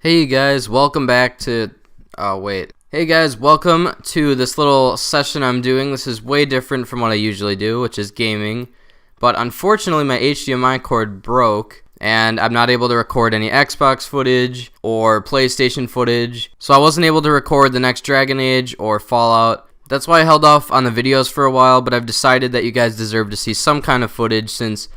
Hey guys, welcome back to, Hey guys, welcome to this little session I'm doing. This is way different from what I usually do, which is gaming. But unfortunately my HDMI cord broke, and I'm not able to record any Xbox footage or PlayStation footage. So I wasn't able to record the next Dragon Age or Fallout. That's why I held off on the videos for a while, but I've decided that you guys deserve to see some kind of footage since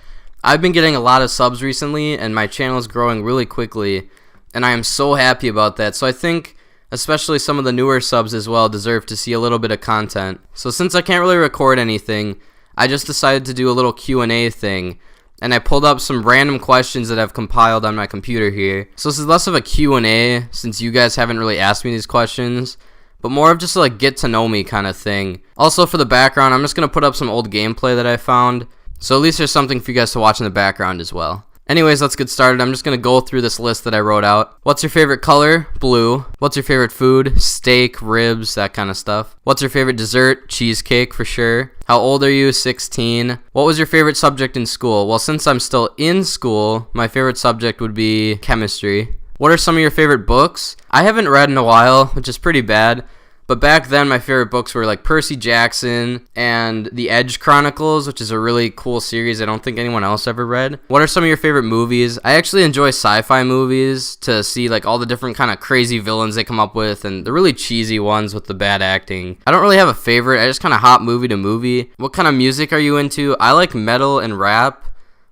I've been getting a lot of subs recently and my channel is growing really quickly. And I am so happy about that. So I think especially some of the newer subs as well deserve to see a little bit of content. So since I can't really record anything, I just decided to do a little Q&A thing. And I pulled up some random questions that I've compiled on my computer here. So this is less of a Q&A since you guys haven't really asked me these questions, but more of just like get to know me kind of thing. Also for the background, I'm just going to put up some old gameplay that I found. So at least there's something for you guys to watch in the background as well. Anyways, let's get started. I'm just going to go through this list that I wrote out. What's your favorite color? Blue. What's your favorite food? Steak, ribs, that kind of stuff. What's your favorite dessert? Cheesecake for sure. How old are you? 16. What was your favorite subject in school? Well, since I'm still in school, my favorite subject would be chemistry. What are some of your favorite books? I haven't read in a while, which is pretty bad. But back then, my favorite books were like Percy Jackson and The Edge Chronicles, which is a really cool series I don't think anyone else ever read. What are some of your favorite movies? I actually enjoy sci-fi movies to see like all the different kind of crazy villains they come up with and the really cheesy ones with the bad acting. I don't really have a favorite. I just kind of hop movie to movie. What kind of music are you into? I like metal and rap,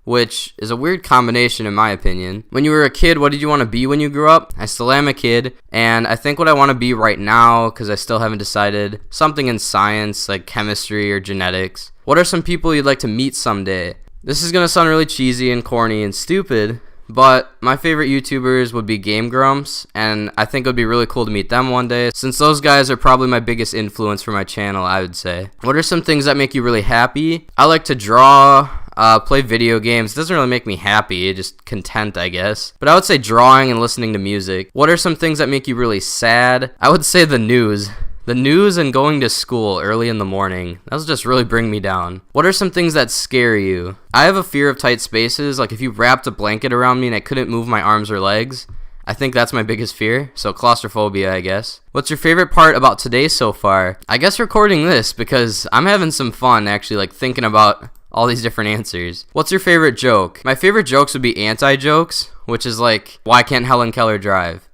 which is a weird combination in my opinion. When you were a kid, what did you want to be when you grew up? I still am a kid, and I think what I want to be right now, because I still haven't decided, something in science, like chemistry or genetics. What are some people you'd like to meet someday? This is going to sound really cheesy and corny and stupid, but my favorite YouTubers would be Game Grumps, and I think it would be really cool to meet them one day, since those guys are probably my biggest influence for my channel, I would say. What are some things that make you really happy? I like to draw, play video games. It doesn't really make me happy, just content, I guess. But I would say drawing and listening to music. What are some things that make you really sad? I would say the news. The news and going to school early in the morning. Those just really bring me down. What are some things that scare you? I have a fear of tight spaces. Like if you wrapped a blanket around me and I couldn't move my arms or legs, I think that's my biggest fear. So claustrophobia, I guess. What's your favorite part about today so far? I guess recording this, because I'm having some fun actually like thinking about all these different answers. What's your favorite joke? My favorite jokes would be anti-jokes, which is like, why can't Helen Keller drive?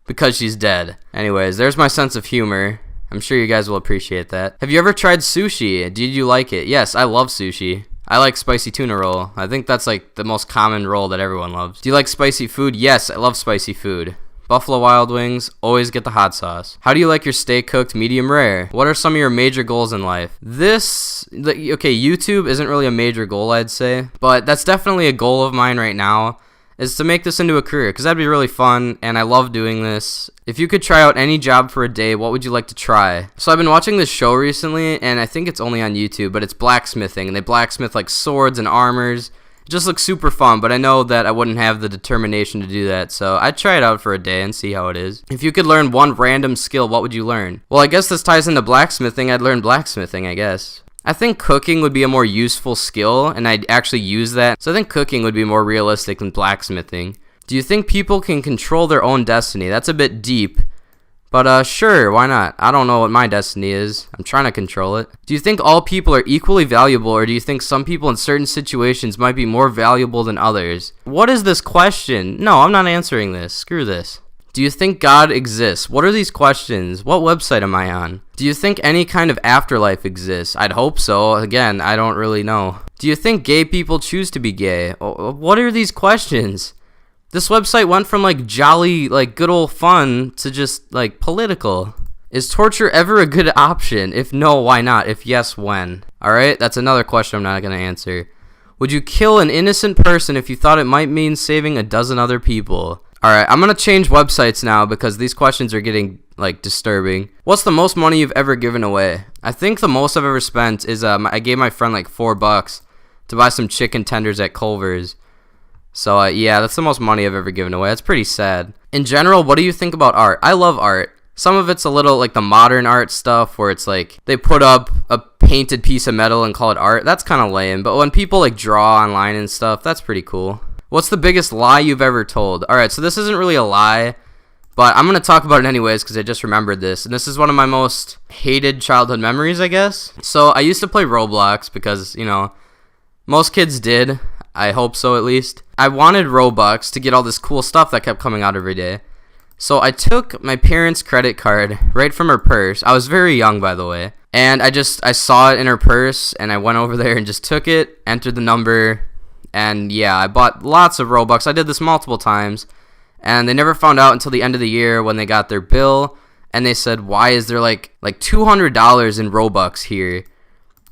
Because she's dead. Anyways, there's my sense of humor. I'm sure you guys will appreciate that. Have you ever tried sushi? Did you like it? Yes, I love sushi. I like spicy tuna roll. I think that's like the most common roll that everyone loves. Do you like spicy food? Yes, I love spicy food. Buffalo Wild Wings, always get the hot sauce. How do you like your steak cooked? Medium rare. What are some of your major goals in life? YouTube isn't really a major goal, I'd say, but that's definitely a goal of mine right now, is to make this into a career, because that'd be really fun, and I love doing this. If you could try out any job for a day, what would you like to try? So I've been watching this show recently, and I think it's only on YouTube, but it's blacksmithing, and they blacksmith like swords and armors. It just looks super fun, but I know that I wouldn't have the determination to do that, so I'd try it out for a day and see how it is. If you could learn one random skill, what would you learn? Well, I guess this ties into blacksmithing. I'd learn blacksmithing, I guess. I think cooking would be a more useful skill, and I'd actually use that. So I think cooking would be more realistic than blacksmithing. Do you think people can control their own destiny? That's a bit deep. But sure, why not? I don't know what my destiny is. I'm trying to control it. Do you think all people are equally valuable, or do you think some people in certain situations might be more valuable than others? What is this question? No, I'm not answering this. Screw this. Do you think God exists? What are these questions? What website am I on? Do you think any kind of afterlife exists? I'd hope so. Again, I don't really know. Do you think gay people choose to be gay? What are these questions? This website went from like jolly, like good old fun to just like political. Is torture ever a good option? If no, why not? If yes, when? Alright, that's another question I'm not going to answer. Would you kill an innocent person if you thought it might mean saving a dozen other people? Alright, I'm going to change websites now because these questions are getting like disturbing. What's the most money you've ever given away? I think the most I've ever spent is I gave my friend like $4 to buy some chicken tenders at Culver's. So yeah, that's the most money I've ever given away. That's pretty sad. In general, what do you think about art? I love art. Some of it's a little like the modern art stuff where it's like they put up a painted piece of metal and call it art. That's kind of lame. But when people like draw online and stuff, that's pretty cool. What's the biggest lie you've ever told? Alright, so this isn't really a lie. But I'm going to talk about it anyways because I just remembered this. And this is one of my most hated childhood memories, I guess. So I used to play Roblox because, most kids did. I hope so, at least. I wanted Robux to get all this cool stuff that kept coming out every day. So I took my parents' credit card right from her purse. I was very young, by the way. And I saw it in her purse, and I went over there and just took it, entered the number, and yeah, I bought lots of Robux. I did this multiple times, and they never found out until the end of the year when they got their bill, and they said, why is there like $200 in Robux here?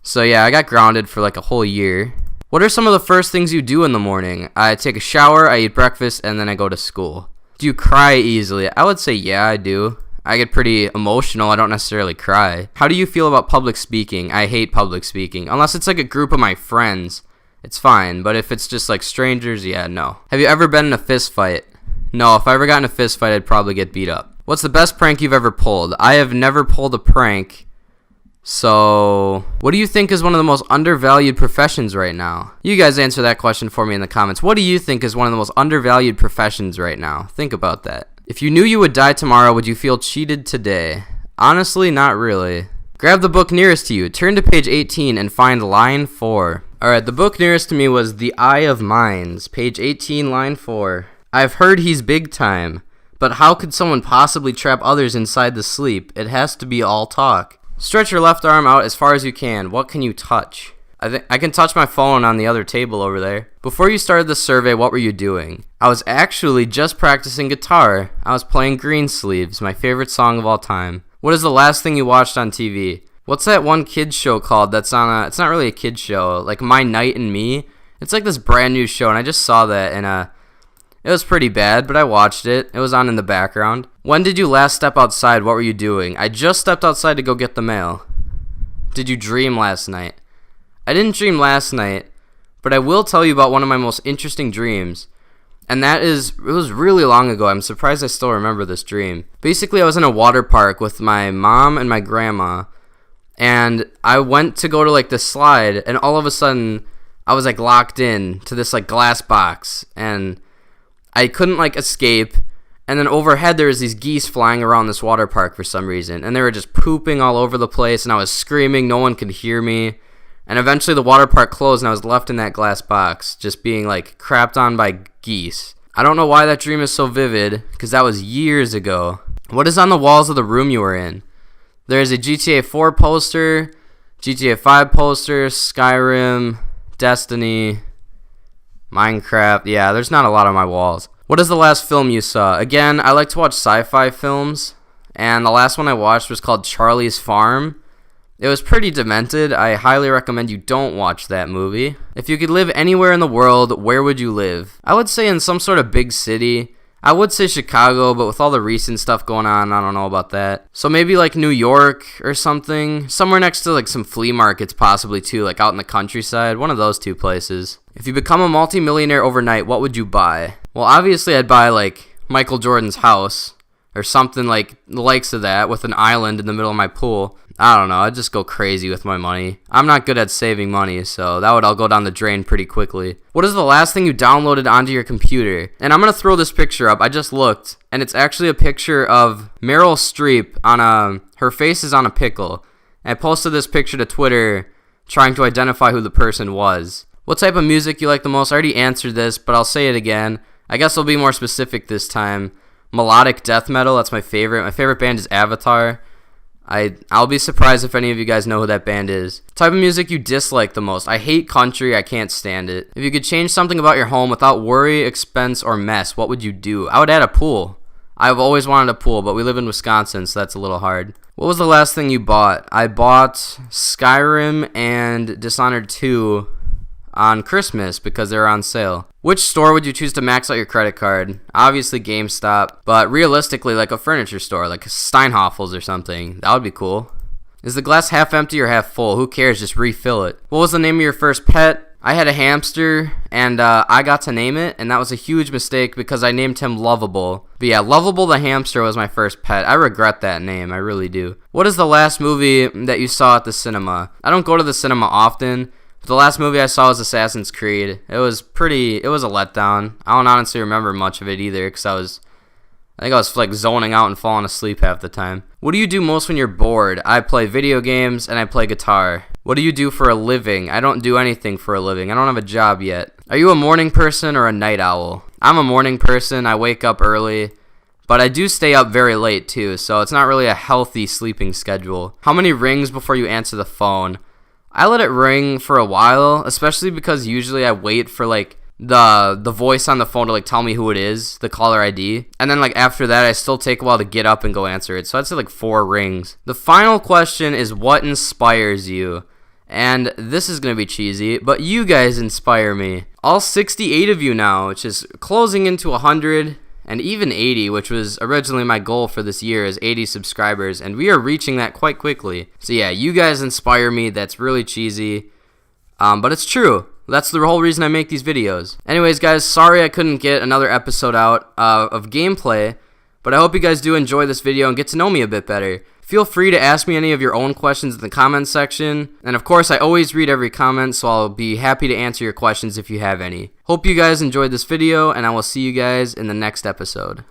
So yeah, I got grounded for like a whole year. What are some of the first things you do in the morning? I take a shower, I eat breakfast, and then I go to school. Do you cry easily? I would say yeah, I do. I get pretty emotional. I don't necessarily cry. How do you feel about public speaking? I hate public speaking. Unless it's like a group of my friends, it's fine. But if it's just like strangers, yeah, no. Have you ever been in a fist fight? No, if I ever got in a fist fight, I'd probably get beat up. What's the best prank you've ever pulled? I have never pulled a prank. So, what do you think is one of the most undervalued professions right now? You guys answer that question for me in the comments. What do you think is one of the most undervalued professions right now? Think about that. If you knew you would die tomorrow, would you feel cheated today? Honestly, not really. Grab the book nearest to you. Turn to page 18 and find line 4. Alright, the book nearest to me was The Eye of Mines. Page 18, line 4. I've heard he's big time. But how could someone possibly trap others inside the sleep? It has to be all talk. Stretch your left arm out as far as you can. What can you touch? I can touch my phone on the other table over there. Before you started the survey, what were you doing? I was actually just practicing guitar. I was playing Greensleeves, my favorite song of all time. What is the last thing you watched on TV? What's that one kids show called that's on a... It's not really a kids show. Like My Night and Me. It's like this brand new show, and I just saw that, and it was pretty bad, but I watched it. It was on in the background. When did you last step outside? What were you doing? I just stepped outside to go get the mail. Did you dream last night? I didn't dream last night, but I will tell you about one of my most interesting dreams. And that is, it was really long ago. I'm surprised I still remember this dream. Basically, I was in a water park with my mom and my grandma, and I went to go to like this slide, and all of a sudden, I was like locked in to this like glass box, and I couldn't like escape. And then overhead there was these geese flying around this water park for some reason, and they were just pooping all over the place, and I was screaming, no one could hear me. And eventually the water park closed, and I was left in that glass box, just being like crapped on by geese. I don't know why that dream is so vivid, because that was years ago. What is on the walls of the room you were in? There is a GTA 4 poster, GTA 5 poster, Skyrim, Destiny, Minecraft. Yeah, there's not a lot on my walls. What is the last film you saw? Again, I like to watch sci-fi films, and the last one I watched was called Charlie's Farm. It was pretty demented. I highly recommend you don't watch that movie. If you could live anywhere in the world, where would you live? I would say in some sort of big city. I would say Chicago, but with all the recent stuff going on, I don't know about that. So maybe like New York or something. Somewhere next to like some flea markets possibly too, like out in the countryside. One of those two places. If you become a multimillionaire overnight, what would you buy? Well, obviously I'd buy like Michael Jordan's house or something like the likes of that with an island in the middle of my pool. I don't know, I'd just go crazy with my money. I'm not good at saving money, so that would all go down the drain pretty quickly. What is the last thing you downloaded onto your computer? And I'm going to throw this picture up. I just looked, and it's actually a picture of Meryl Streep on her face is on a pickle. And I posted this picture to Twitter trying to identify who the person was. What type of music you like the most? I already answered this, but I'll say it again. I guess I'll be more specific this time. Melodic death metal, that's my favorite. My favorite band is Avatar. I'll be surprised if any of you guys know who that band is. Type of music you dislike the most. I hate country. I can't stand it. If you could change something about your home without worry, expense, or mess, what would you do? I would add a pool. I've always wanted a pool, but we live in Wisconsin, so that's a little hard. What was the last thing you bought? I bought Skyrim and Dishonored 2 on Christmas because they were on sale. Which store would you choose to max out your credit card? Obviously GameStop, but realistically like a furniture store, like Steinhoffel's or something. That would be cool. Is the glass half empty or half full? Who cares? Just refill it. What was the name of your first pet? I had a hamster, and I got to name it, and that was a huge mistake because I named him Lovable. But yeah, Lovable the hamster was my first pet. I regret that name, I really do. What is the last movie that you saw at the cinema? I don't go to the cinema often. The last movie I saw was Assassin's Creed. It was a letdown. I don't honestly remember much of it either because I think I was like zoning out and falling asleep half the time. What do you do most when you're bored? I play video games and I play guitar. What do you do for a living? I don't do anything for a living. I don't have a job yet. Are you a morning person or a night owl? I'm a morning person. I wake up early, but I do stay up very late too, so it's not really a healthy sleeping schedule. How many rings before you answer the phone? I let it ring for a while, especially because usually I wait for like the voice on the phone to like tell me who it is, the caller ID, and then like after that I still take a while to get up and go answer it. So I'd say like 4 rings. The final question is, what inspires you? And this is going to be cheesy, but you guys inspire me. All 68 of you now, which is closing into 100 and even 80, which was originally my goal for this year, is 80 subscribers, and we are reaching that quite quickly. So yeah, you guys inspire me. That's really cheesy, but it's true. That's the whole reason I make these videos. Anyways, guys, sorry I couldn't get another episode out of gameplay, but I hope you guys do enjoy this video and get to know me a bit better. Feel free to ask me any of your own questions in the comments section. And of course, I always read every comment, so I'll be happy to answer your questions if you have any. Hope you guys enjoyed this video, and I will see you guys in the next episode.